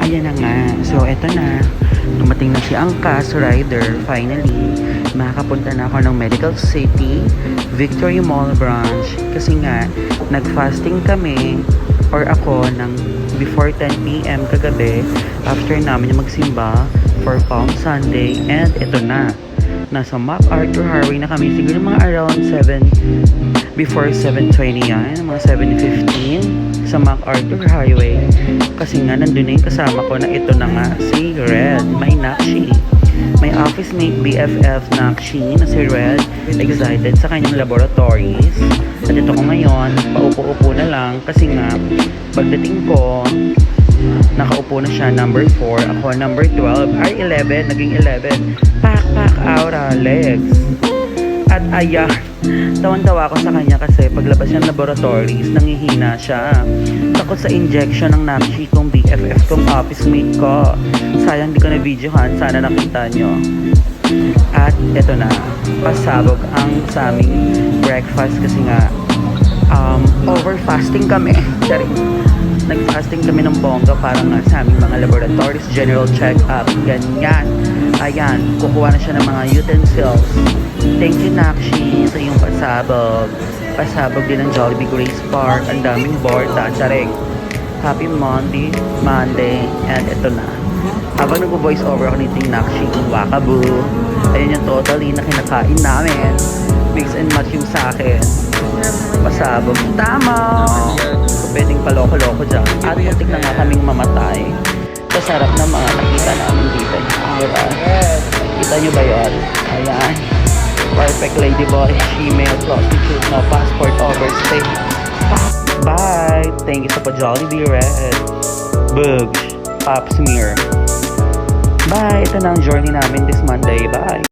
Ayan na nga. So, eto na. Dumating na si Angkas Rider. Finally, makakapunta na ako ng Medical City, Victory Mall branch. Kasi nga, nag-fasting kami or ako ng before 10 p.m. kagabi after namin magsimba for Palm Sunday. And eto na. Nasa MacArthur Highway na kami. Siguro mga around 7 before 7:20 yan, mga 7:15 sa MacArthur Highway. Kasi nga nandun na yung kasama ko na ito na nga si Red, may Nakshi. May office mate BFF Nakshi na si Red, excited sa kanyang laboratories. At ito ko ngayon, paupo-upo na lang kasi nga pagdating ko, nakaupo na siya number 4, ako number 12, ay 11, naging 11. Pak aura legs. At ayan, tawan-tawa ako sa kanya kasi paglabas niya ng laboratories, nangihina siya. Takot sa injection ng Nakshi kong BFF kong office mate ko. Sayang di ko na videohan, sana nakita nyo. At eto na, pasabog ang sa aming breakfast kasi nga over fasting kami. Nag-fasting kami ng bongga para nga sa aming mga laboratories, general check-up, ganyan. Ayan, kukuha na siya ng mga utensils. Thank you, Nakshi, sa iyong pasabog. Pasabog din ng Jollibee Grace Park. Ang daming borda, charing. Happy Monday, and ito na. Habang nag-voice over ako nito yung Nakshi, wakaboo. Ayun yung totally na kinakain namin. Mix and match yung sa akin. Pasabog. Tama! Pwedeng paloko-loko dyan. At muntik na nga kaming mamatay. Sa sarap ng mga nakita namin dito. Diba? Kita nyo ba yun? Ayan. Perfect ladyboy, female prostitute, no passport overstay. Bye! Thank you sa pa-Jollibee Red. Bugs. Pop smear. Bye! Ito na ang journey namin this Monday. Bye!